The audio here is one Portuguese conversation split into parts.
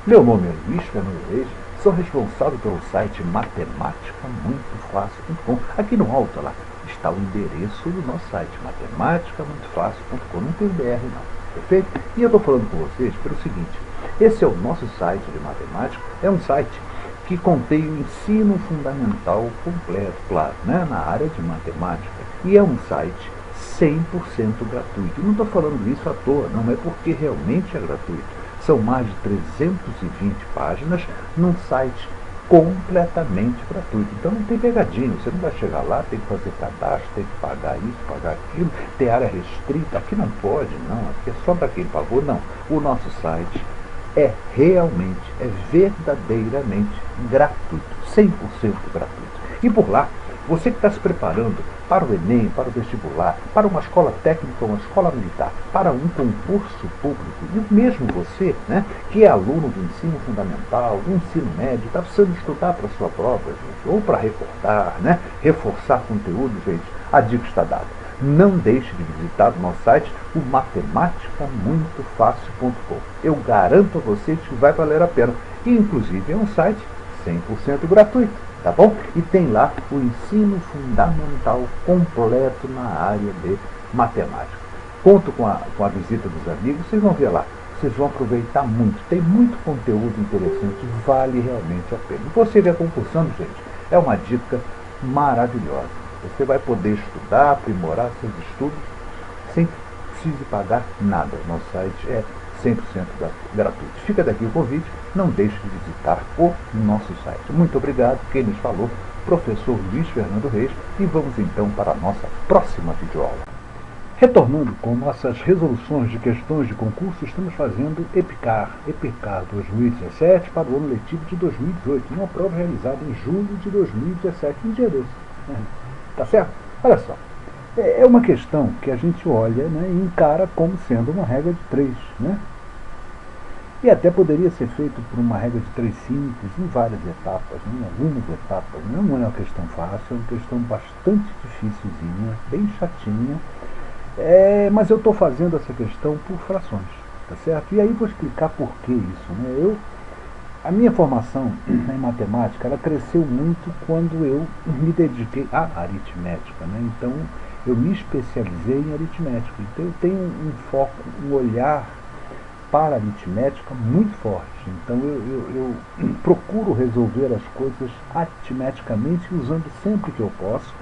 Meu nome é Luiz Fernando Reis, sou responsável pelo site matemáticamuitofácil.com. Aqui no alto lá está o endereço do nosso site, matemáticamuitofácil.com. Não tem BR não, perfeito? E eu estou falando com vocês pelo seguinte, esse é o nosso site de matemática, é um site que contém o ensino fundamental completo, claro, né, na área de matemática. E é um site 100% gratuito. Não estou falando isso à toa, não, é porque realmente é gratuito. São mais de 320 páginas num site completamente gratuito. Então não tem pegadinha, você não vai chegar lá, tem que fazer cadastro, tem que pagar isso, pagar aquilo, tem área restrita, aqui não pode, não, aqui é só para quem pagou, não. O nosso site é realmente, é verdadeiramente gratuito, 100% gratuito. E por lá, você que está se preparando para o Enem, para o vestibular, para uma escola técnica, uma escola militar, para um concurso público, e mesmo você, né, que é aluno do ensino fundamental, do ensino médio, está precisando estudar para a sua prova, gente, ou para recortar, né, reforçar conteúdo, gente, a dica está dada. Não deixe de visitar o nosso site, o matemáticamuitofácil.com. Eu garanto a vocês que vai valer a pena. E, inclusive, é um site 100% gratuito, tá bom? E tem lá o ensino fundamental completo na área de matemática. Conto com a visita dos amigos, vocês vão ver lá. Vocês vão aproveitar muito. Tem muito conteúdo interessante, vale realmente a pena. E você ver concursando, gente, é uma dica maravilhosa. Você vai poder estudar, aprimorar seus estudos sem que precise pagar nada. Nosso site é 100% gratuito. Fica daqui o convite, não deixe de visitar o nosso site. Muito obrigado, quem nos falou, professor Luiz Fernando Reis, e vamos então para a nossa próxima videoaula. Retornando com nossas resoluções de questões de concurso, estamos fazendo EPICAR 2017 para o ano letivo de 2018, uma prova realizada em julho de 2017, um dia desse. Tá certo? Olha só, é uma questão que a gente olha, né, e encara como sendo uma regra de 3, né? E até poderia ser feito por uma regra de 3 simples, em várias etapas, né, em algumas etapas. Não é uma questão fácil, é uma questão bastante dificilzinha, bem chatinha, mas eu estou fazendo essa questão por frações, tá certo? E aí vou explicar por que isso, né? A minha formação em matemática, ela cresceu muito quando eu me dediquei à aritmética, né? Então, eu me especializei em aritmética. Então, eu tenho um foco, um olhar para a aritmética muito forte. Então, eu procuro resolver as coisas aritmeticamente, usando sempre que eu posso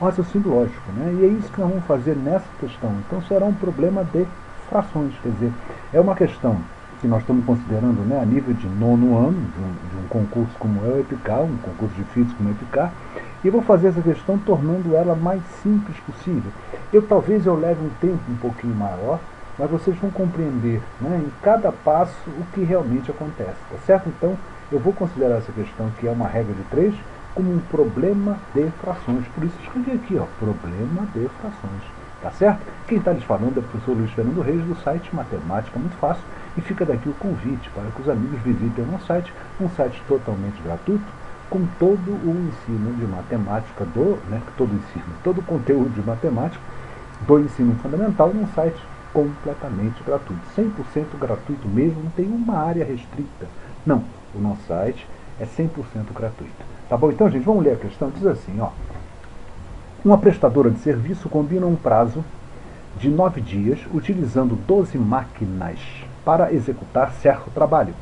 um raciocínio lógico, né? E é isso que nós vamos fazer nessa questão. Então, será um problema de frações, quer dizer, é uma questão que nós estamos considerando, né, a nível de 9º ano, de um concurso como é o EPICAR, um concurso difícil como é o EPICAR, e vou fazer essa questão tornando ela mais simples possível. Talvez eu leve um tempo um pouquinho maior, mas vocês vão compreender, né, em cada passo o que realmente acontece, tá certo? Então, eu vou considerar essa questão, que é uma regra de 3, como um problema de frações. Por isso escrevi aqui, ó, problema de frações. Tá certo? Quem está lhes falando é o professor Luiz Fernando Reis, do site Matemática Muito Fácil, e fica daqui o convite para que os amigos visitem o nosso site, um site totalmente gratuito, com todo o ensino de matemática todo o conteúdo de matemática do ensino fundamental, num site completamente gratuito, 100% gratuito mesmo, não tem uma área restrita. Não, o nosso site é 100% gratuito. Tá bom? Então, gente, vamos ler a questão. Diz assim, ó. Uma prestadora de serviço combina um prazo de 9 dias, utilizando 12 máquinas para executar certo trabalho.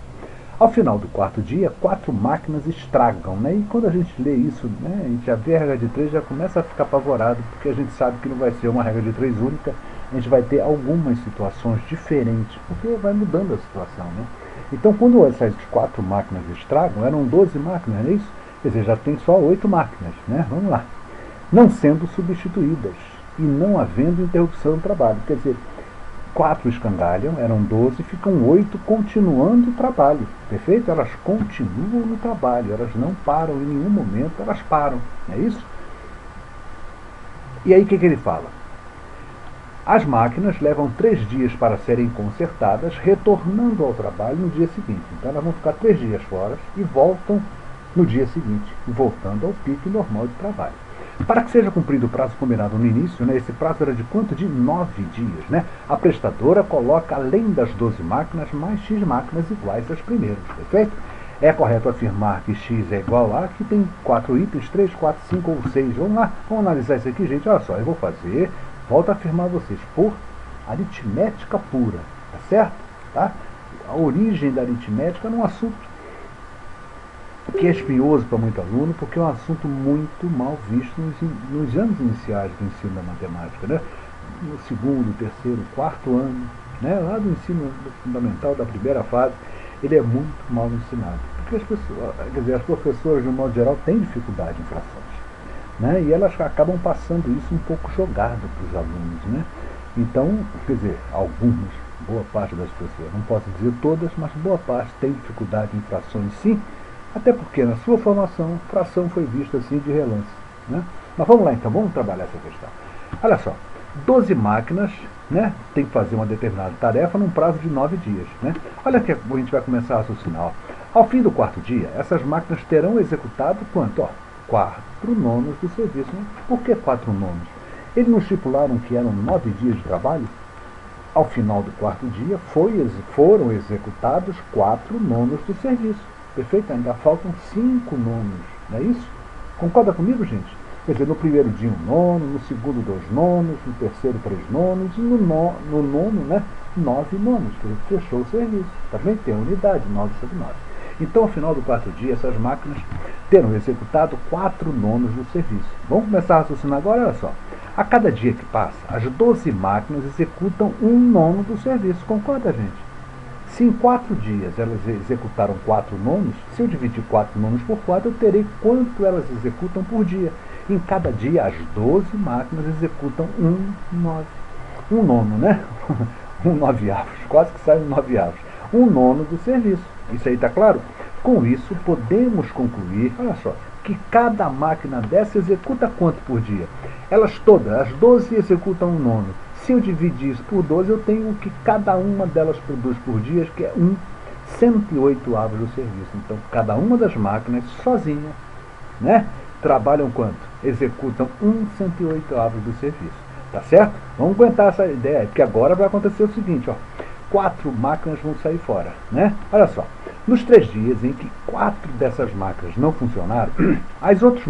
Ao final do 4º dia, 4 máquinas estragam, né? E quando a gente lê isso, né, a gente já vê a regra de 3, já começa a ficar apavorado, porque a gente sabe que não vai ser uma regra de 3 única, a gente vai ter algumas situações diferentes, porque vai mudando a situação, né? Então, quando essas 4 máquinas estragam, eram 12 máquinas, não é isso? Quer dizer, já tem só 8 máquinas, né? Vamos lá. Não sendo substituídas e não havendo interrupção do trabalho. Quer dizer, 4 escangalham, eram 12, ficam 8 continuando o trabalho. Perfeito? Elas continuam no trabalho, elas não param em nenhum momento, elas param. Não é isso? E aí o que ele fala? As máquinas levam 3 dias para serem consertadas, retornando ao trabalho no dia seguinte. Então elas vão ficar 3 dias fora e voltam no dia seguinte, voltando ao pico normal de trabalho. Para que seja cumprido o prazo combinado no início, né, esse prazo era de quanto? De 9 dias. Né? A prestadora coloca, além das 12 máquinas, mais X máquinas iguais às primeiras, perfeito? É correto afirmar que X é igual a, que tem 4 itens, 3, 4, 5 ou 6. Vamos lá, vamos analisar isso aqui, gente. Olha só, eu vou fazer, volto a afirmar a vocês, por aritmética pura, tá certo? Tá? A origem da aritmética num assunto que é espinhoso para muito aluno, porque é um assunto muito mal visto nos anos iniciais do ensino da matemática, né? No segundo, terceiro, quarto ano, né? Lá do ensino fundamental da primeira fase, ele é muito mal ensinado. Porque as pessoas, quer dizer, as professoras, de um modo geral, têm dificuldade em frações, né? E elas acabam passando isso um pouco jogado para os alunos, né? Então, quer dizer, algumas, boa parte das pessoas, não posso dizer todas, mas boa parte tem dificuldade em frações, sim, até porque na sua formação, fração foi vista assim de relance, né? Mas vamos lá então, vamos trabalhar essa questão. Olha só, 12 máquinas, né, tem que fazer uma determinada tarefa num prazo de 9 dias. Né? Olha que a gente vai começar a raciocinar. Ó. Ao fim do quarto dia, essas máquinas terão executado quanto? Ó, 4 nonos do serviço. Né? Por que 4 nonos? Eles não estipularam que eram 9 dias de trabalho? Ao final do quarto dia, foram executados 4 nonos do serviço. Perfeito? Ainda faltam 5 nonos. Não é isso? Concorda comigo, gente? Quer dizer, no primeiro dia 1 nono, no segundo 2 nonos, no terceiro 3 nonos, e no nono, né, 9 nonos, que fechou o serviço. Também tem a unidade, 9 sobre 9. Então, ao final do quarto dia, essas máquinas terão executado 4 nonos do serviço. Vamos começar a raciocinar agora, olha só. A cada dia que passa, as 12 máquinas executam 1 nono do serviço. Concorda, gente? Se em 4 dias elas executaram 4 nonos, se eu dividir 4 nonos por 4, eu terei quanto elas executam por dia. Em cada dia, as 12 máquinas executam 1 nono, né? 9 avos, quase que sai 9 avos. 1 nono do serviço. Isso aí está claro? Com isso, podemos concluir, olha só, que cada máquina dessa executa quanto por dia? Elas todas, as 12 executam 1 nono. Se eu dividir isso por 12, eu tenho o que cada uma delas produz por dia, que é 108 avos do serviço. Então, cada uma das máquinas, sozinha, né, trabalham quanto? Executam 108 avos do serviço. Tá certo? Vamos aguentar essa ideia, porque agora vai acontecer o seguinte, ó. 4 máquinas vão sair fora, né? Olha só, nos 3 dias em que 4 dessas máquinas não funcionaram, as 8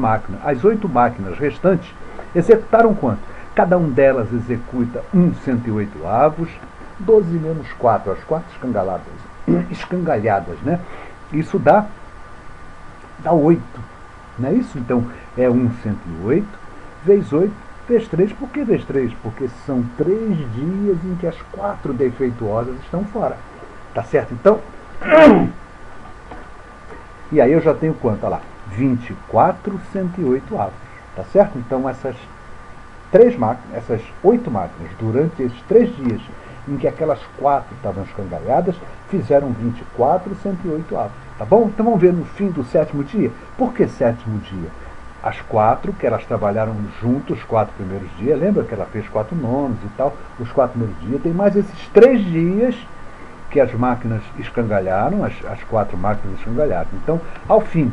máquinas restantes executaram quanto? Cada um delas executa 108 avos, 12 menos 4, as 4 escangalhadas, né? Isso dá 8, não é isso? Então, é 108 vezes 8 vezes 3. Por que vezes 3? Porque são 3 dias em que as 4 defeituosas estão fora. Tá certo? Então, e aí eu já tenho quanto? Olha lá, 24 108 avos. Tá certo? Então, essas 8 máquinas, durante esses 3 dias em que aquelas 4 estavam escangalhadas, fizeram 24 108 avos. Tá bom? Então vamos ver no fim do 7º dia. Por que 7º dia? As 4, que elas trabalharam juntos, os 4 primeiros dias, lembra que ela fez 4 nonos e tal, os 4 primeiros dias, tem mais esses 3 dias que as máquinas escangalharam, as 4 máquinas escangalharam. Então, ao fim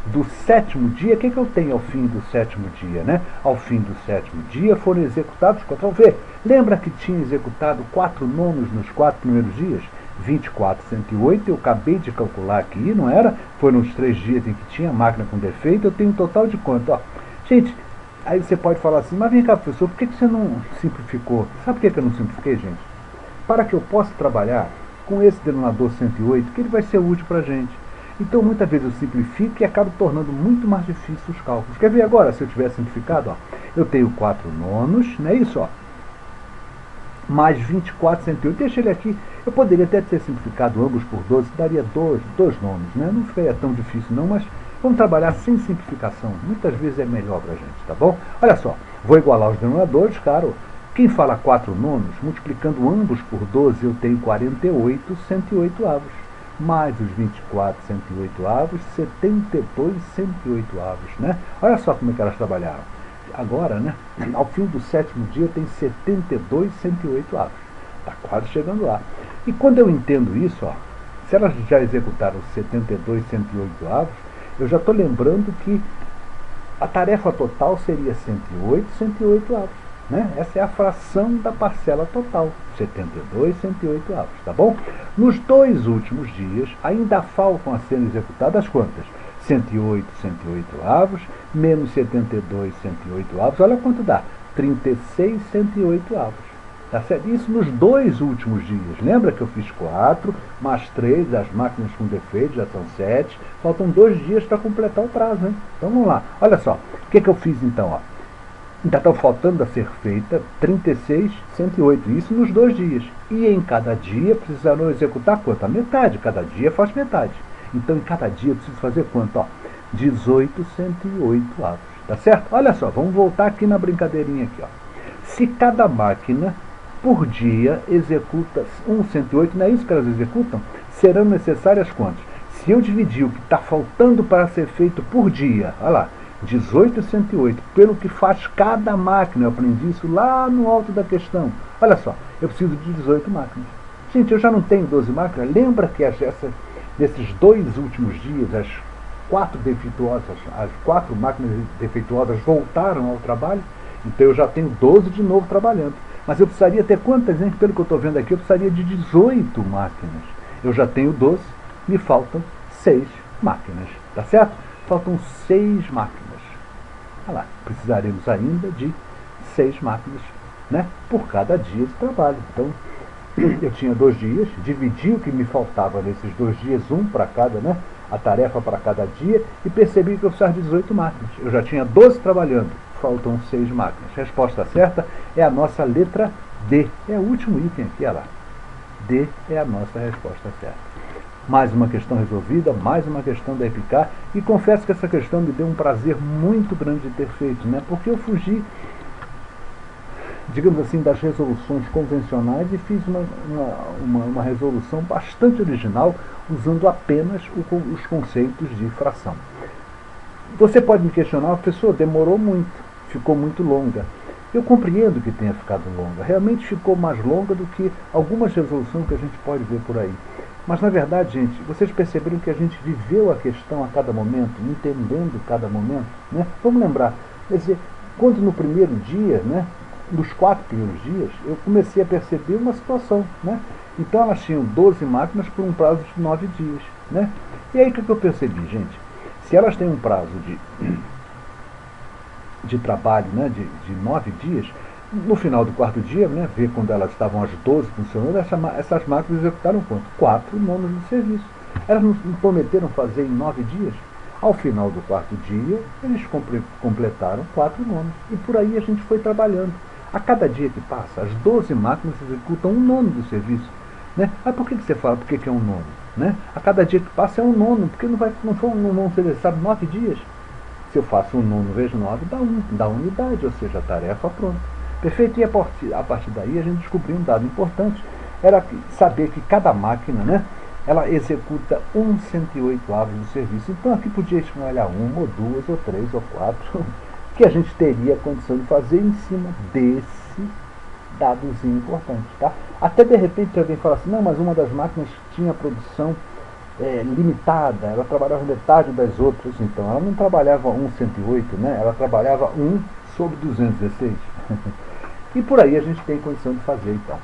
do 7º dia, o que eu tenho ao fim do 7º dia, né? Ao fim do 7º dia foram executados, vamos ver, lembra que tinha executado 4 nonos nos 4 primeiros dias? 24 108, eu acabei de calcular aqui, não era? Foi nos 3 dias em que tinha máquina com defeito, eu tenho um total de quanto? Ó, gente, aí você pode falar assim, mas vem cá, professor, por que você não simplificou? Sabe por que eu não simplifiquei, gente? Para que eu possa trabalhar com esse denominador 108, que ele vai ser útil para a gente. Então, muitas vezes eu simplifico e acabo tornando muito mais difícil os cálculos. Quer ver agora, se eu tiver simplificado? Ó, eu tenho 4 nonos, não é isso? Ó, mais 24 108, deixa ele aqui. Eu poderia até ter simplificado ambos por 12, daria 2 nonos, né? Não ficaria tão difícil não, mas vamos trabalhar sem simplificação. Muitas vezes é melhor para a gente, tá bom? Olha só, vou igualar os denominadores, claro. Quem fala 4 nonos, multiplicando ambos por 12, eu tenho 48 108 avos. Mais os 24 108 avos, 72 108 avos, né? Olha só como é que elas trabalharam. Agora, né, ao fim do 7º dia, tem 72 108 avos. Está quase chegando lá. E quando eu entendo isso, ó, se elas já executaram 72 108 avos, eu já estou lembrando que a tarefa total seria 108 avos. Né? Essa é a fração da parcela total, 72 avos, tá bom? Nos 2 últimos dias, ainda faltam a serem executadas quantas? 108 avos, menos 72 avos, olha quanto dá, 36 avos. Tá certo? Isso nos 2 últimos dias. Lembra que eu fiz 4, mais 3, as máquinas com defeito já são 7, faltam 2 dias para completar o prazo, hein? Então vamos lá, olha só, o que eu fiz então, ó? Ainda estão faltando a ser feita 36, 108, isso nos 2 dias. E em cada dia precisarão executar quanto? A metade, cada dia faz metade. Então em cada dia eu preciso fazer quanto? Ó, 18, 108 avos, tá certo? Olha só, vamos voltar aqui na brincadeirinha aqui, ó. Se cada máquina por dia executa 108, não é isso que elas executam? Serão necessárias quantas? Se eu dividir o que está faltando para ser feito por dia, olha lá, 18 e 108, pelo que faz cada máquina, eu aprendi isso lá no alto da questão. Olha só, eu preciso de 18 máquinas. Gente, eu já não tenho 12 máquinas. Lembra que nesses 2 últimos dias, as 4 máquinas defeituosas voltaram ao trabalho? Então eu já tenho 12 de novo trabalhando. Mas eu precisaria ter quantas, gente? Pelo que eu estou vendo aqui, eu precisaria de 18 máquinas. Eu já tenho 12, me faltam 6 máquinas, tá certo? Faltam 6 máquinas. Olha lá, precisaremos ainda de 6 máquinas, né, por cada dia de trabalho. Então, eu tinha 2 dias, dividi o que me faltava nesses 2 dias, um para cada, né, a tarefa para cada dia, e percebi que eu precisava de 18 máquinas. Eu já tinha 12 trabalhando, faltam 6 máquinas. Resposta certa é a nossa letra D. É o último item aqui, olha lá. D é a nossa resposta certa. Mais uma questão resolvida, mais uma questão da EPICAR, e confesso que essa questão me deu um prazer muito grande de ter feito, né? Porque eu fugi, digamos assim, das resoluções convencionais e fiz uma resolução bastante original, usando apenas os conceitos de fração. Você pode me questionar, professor, demorou muito, ficou muito longa. Eu compreendo que tenha ficado longa, realmente ficou mais longa do que algumas resoluções que a gente pode ver por aí. Mas, na verdade, gente, vocês perceberam que a gente viveu a questão a cada momento, entendendo cada momento, né? Vamos lembrar, quer dizer, quando no primeiro dia, né, nos 4 primeiros dias, eu comecei a perceber uma situação, né? Então, elas tinham 12 máquinas por um prazo de 9 dias, né? E aí, o que eu percebi, gente? Se elas têm um prazo de trabalho, né, de 9 dias, no final do 4º dia, né, ver quando elas estavam às 12 funcionando, essas máquinas executaram quanto? 4 nonos do serviço. Elas não prometeram fazer em 9 dias? Ao final do 4º dia, eles completaram 4 nonos. E por aí a gente foi trabalhando. A cada dia que passa, as 12 máquinas executam 1 nono do serviço. Né? Mas por que você fala por que é 1 nono? Né? A cada dia que passa é 1 nono, porque não vão ser necessários 9 dias. Se eu faço 1 nono vezes 9, dá unidade, ou seja, a tarefa pronta. Perfeito? E a partir daí a gente descobriu um dado importante, era saber que cada máquina, né, ela executa 1/108 avos do serviço. Então aqui podia escolher 1, ou 2, ou 3, ou 4, que a gente teria a condição de fazer em cima desse dadozinho importante. Tá? Até de repente alguém fala assim, não, mas uma das máquinas tinha produção limitada, ela trabalhava metade das outras, então ela não trabalhava 1/108, né, ela trabalhava 1 sobre 216. E por aí a gente tem condição de fazer, então.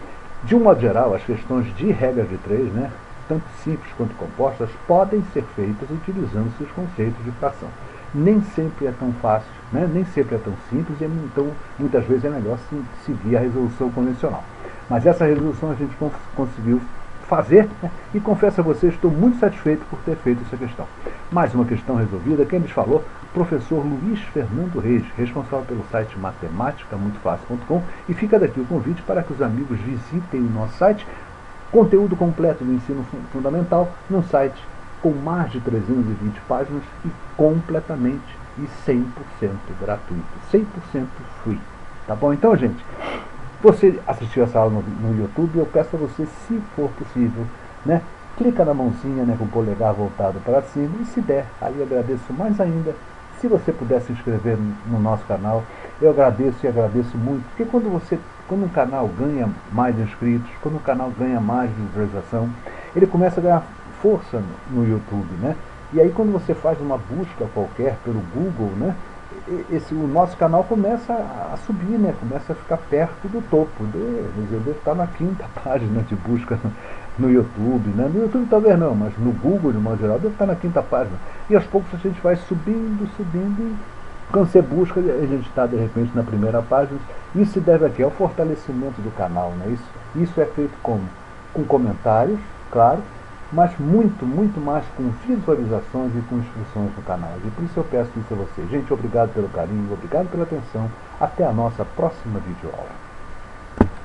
De um modo geral, as questões de regra de 3, né, tanto simples quanto compostas, podem ser feitas utilizando os conceitos de fração. Nem sempre é tão fácil, né, nem sempre é tão simples, e então muitas vezes é melhor seguir a resolução convencional. Mas essa resolução a gente conseguiu fazer, né, e confesso a vocês, estou muito satisfeito por ter feito essa questão. Mais uma questão resolvida. Quem nos falou? Professor Luiz Fernando Reis, responsável pelo site matematicamuitofácil.com, e fica daqui o convite para que os amigos visitem o nosso site, conteúdo completo do ensino fundamental, num site com mais de 320 páginas e completamente e 100% gratuito, 100% free. Tá bom? Então, gente, você assistiu essa aula no YouTube, eu peço a você, se for possível, né, clica na mãozinha, né, com o polegar voltado para cima, e se der, aí eu agradeço mais ainda. Se você puder se inscrever no nosso canal, eu agradeço e agradeço muito, porque quando um canal ganha mais inscritos, quando um canal ganha mais visualização, ele começa a ganhar força no YouTube, né? E aí quando você faz uma busca qualquer pelo Google, né, o nosso canal começa a subir, né? Começa a ficar perto do topo. Eu devo estar na 5ª página de busca no YouTube, né? No YouTube talvez não, mas no Google, de modo geral, deve estar na 5ª página. E aos poucos a gente vai subindo, e quando você busca, a gente está de repente na 1ª página. Isso se deve aqui ao fortalecimento do canal, né? Isso é feito como? Com comentários, claro, mas muito, muito mais com visualizações e com inscrições no canal. E por isso eu peço isso a vocês. Gente, obrigado pelo carinho, obrigado pela atenção. Até a nossa próxima videoaula.